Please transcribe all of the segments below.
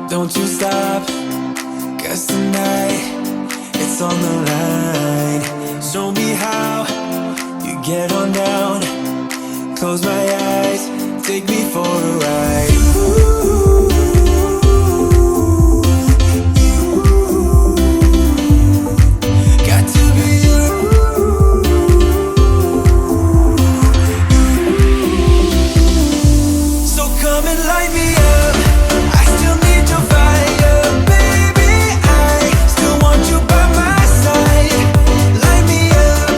Don't you stop, 'cause tonight it's on the line. Show me how you get on down. Close my eyes, take me for a ride. Got to be you. So come and light me up. I still need your fire, baby. I still want you by my side. Light me up,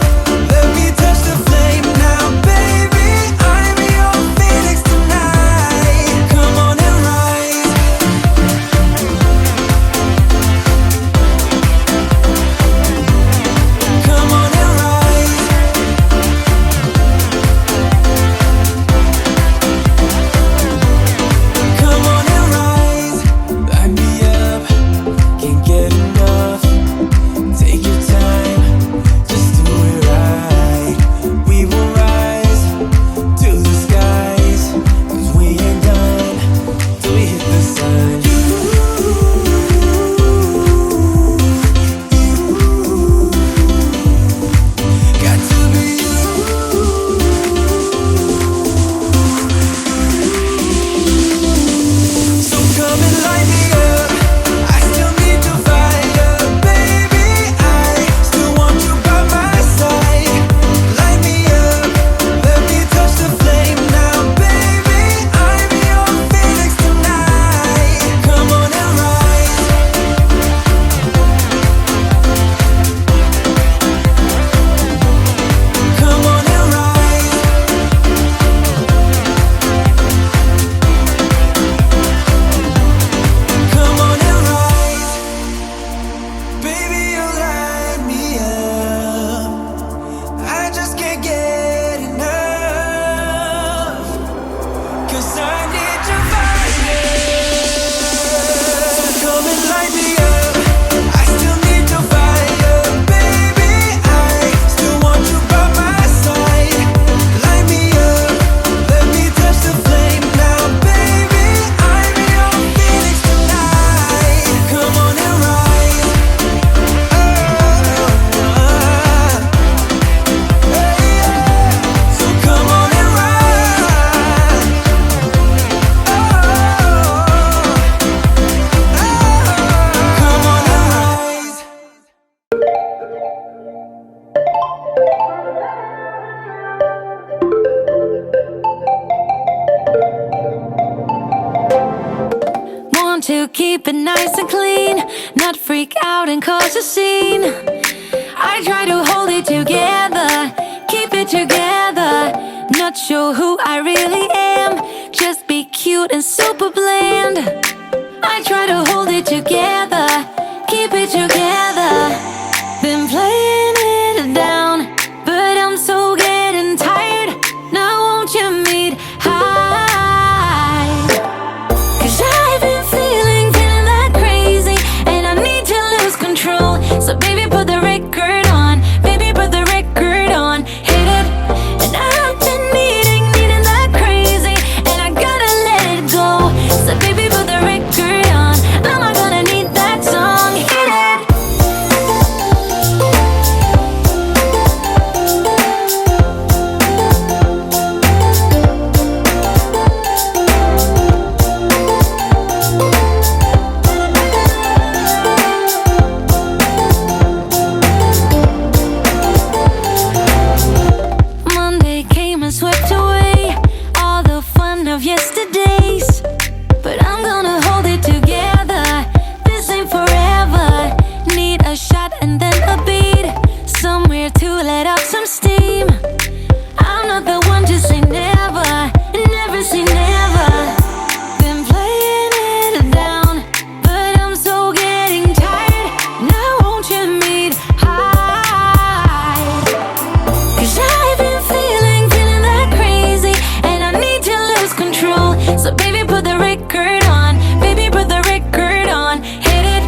let me touch the flame now, baby. I'm your phoenix tonight. Come on. keep it nice and clean, not freak out and cause a scene. I try to hold it together, keep it together, not sure who I really am, just be cute and super bland. I try to hold it together, keep it together. Been playing it down, but I'm so getting tired. Now won't you meet high? 'Cause I've been feeling that crazy, and I need to lose control. So baby, put the record on, baby, put the record on, hit it. And I've been needing that crazy, and I gotta let it go. So baby, put the record on, I'm not gonna need that song, hit it. Monday came and swept away all the fun of yesterdays, but I'm gonna hold it together. This ain't forever. Need a shot and then a beat, somewhere to let off some steam. I'm not the one to say never, never say never. Been playing it down, but I'm so getting tired. Now won't you meet high? 'Cause I've been feeling that crazy, and I need to lose control. So baby, put the record on, baby, put the record on, hit it.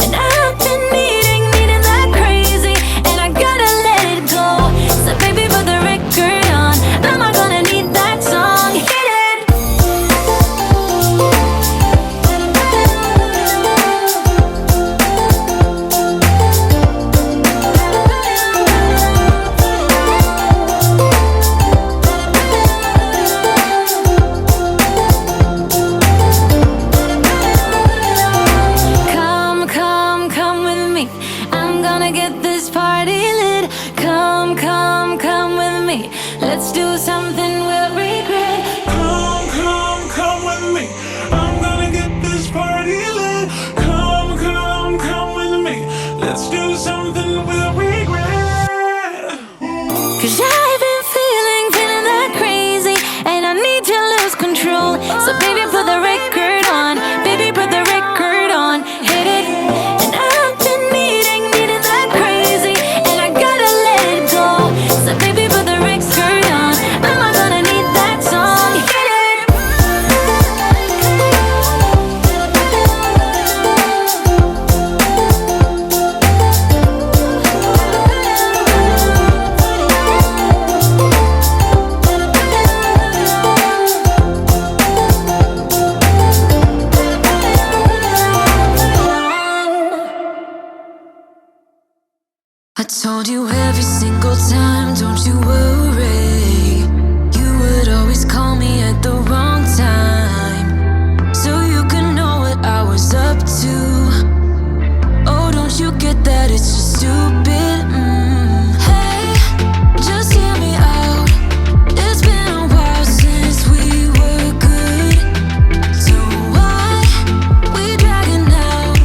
And I've been needing that crazy, and I gotta let it go. So baby, put the record on, I'm not gonna need that song, hit it. Come with me, I'm gonna get this party lit. Come with me, let's do something we'll regret. Come with me. I'm gonna get this party lit. Come with me. Let's do something we'll regret. 'Cause I've been feeling that crazy, and I need to lose control. So baby, put the record on, baby, put the record on, hit it. And I've been needing that crazy, and I gotta let it go. So baby, put the record on, I'm not gonna need that song, hit it. I told you every single time, don't you worry. You would always call me at the wrong time, so you could know what I was up to. Oh, don't you get that it's just stupid? Hey, just hear me out. It's been a while since we were good, so why we dragging out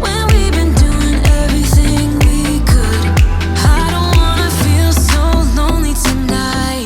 when we've been doing everything we could? I don't wanna feel so lonely tonight.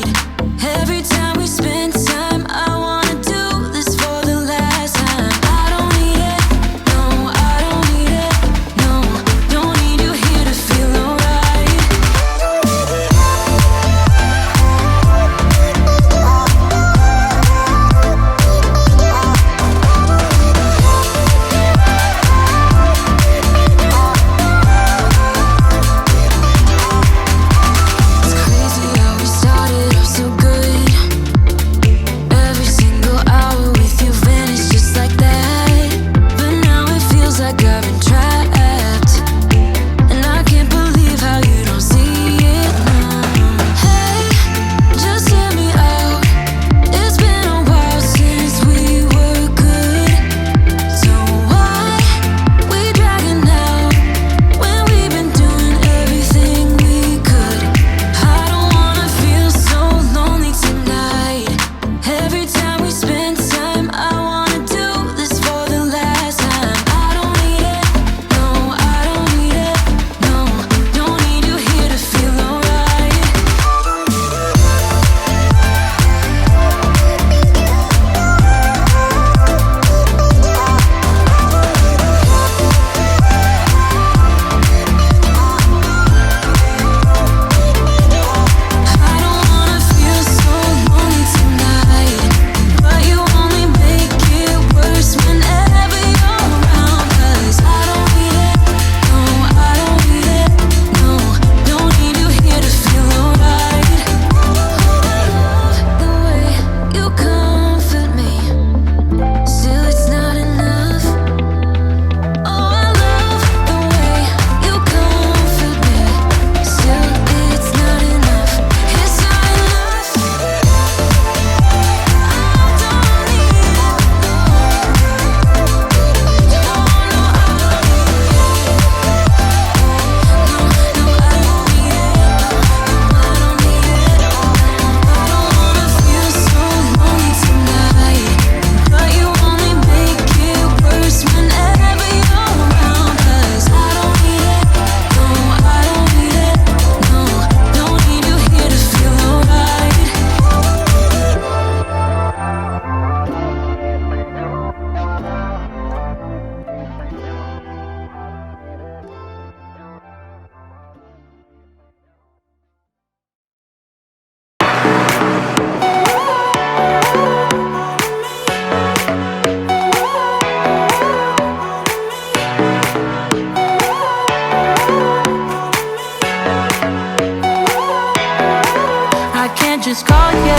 just call ya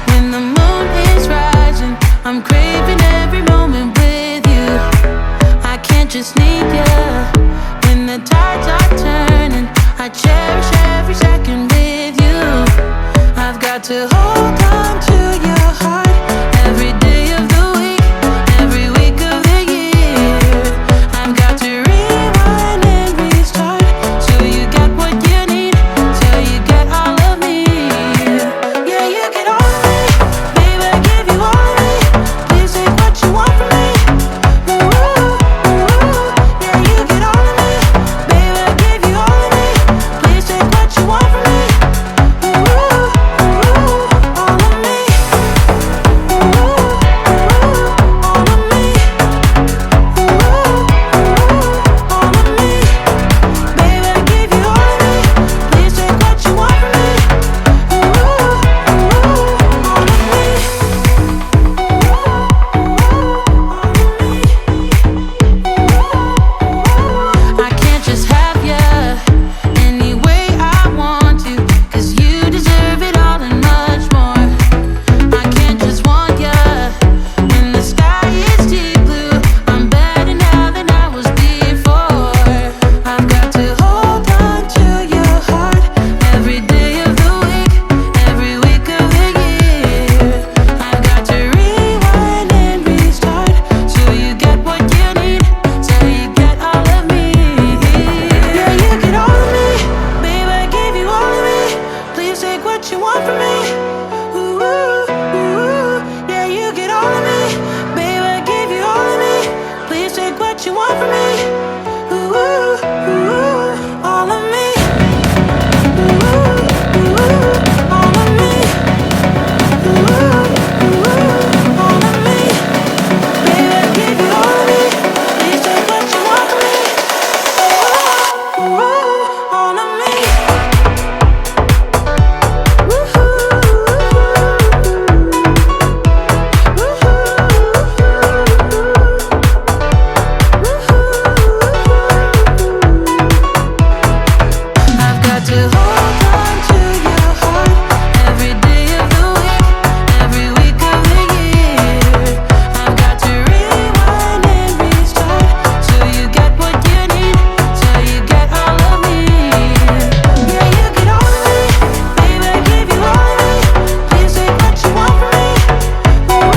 when the moon is rising. I'm craving every moment with you. I can't just need ya when the tides are turning. I cherish every second with you. I've got to hold on to your heart every day of the week, every week of the year. I've got to rewind and restart till you get what you need, till you get all of me. Yeah, you get all of me, baby, I give you all of me. Please take what you want from me. Ooh, ooh, yeah, you get all of me, baby, I give you all of me. Please take what you want from me. Ooh, ooh, all of me. Ooh, ooh, all of me. Ooh, ooh, all of me. Baby, I give you all of me. Please take what you want from me. Ooh, ooh, all of me. I can't just have ya any way I want to, 'cause you deserve it all and much more. I can't just want ya when the sky is deep blue. I'm better now than I was before. I've got to hold on to your heart every day of the week, every week of the year. I've got to rewind and restart till you get what you need, till you get all of me. Yeah, you get all of me, baby, I give you all of me. Please take what you want from me. Ooh, ooh, yeah, you get all of me, baby, I give you all of me. Please take what you want from me. Ooh, ooh, all of me. Ooh, ooh, all of me. Ooh, ooh, all of me. Baby, I give you all of me. Please take what you want from me. Ooh, ooh, all of me. I've got to hold on to your heart every day of the week, every week of the year. I've got to rewind and restart till you get what you need, till you get all of me. Yeah, you get all of me, baby, I give you all of me. Please take what you want from me. Ooh,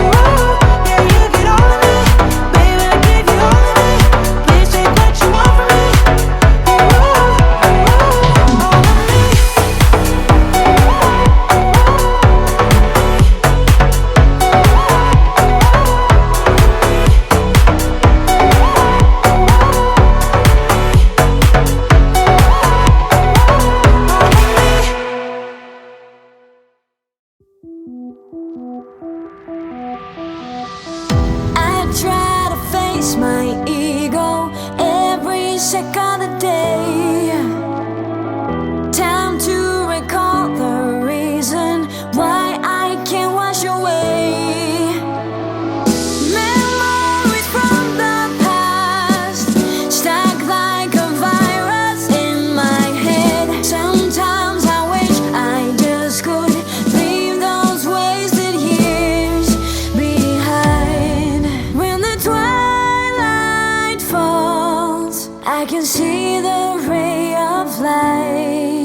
ooh, yeah, you get all of me, baby, I give you all of me. Please take what you want from me. Ooh, all of me. I try to face my ego every second of the day. Time to recall the reason why I can't wash away memories from the past, stuck like a virus in my head. Sometimes I wish I just could leave those wasted years behind. When the twilight falls, I can see the ray of light.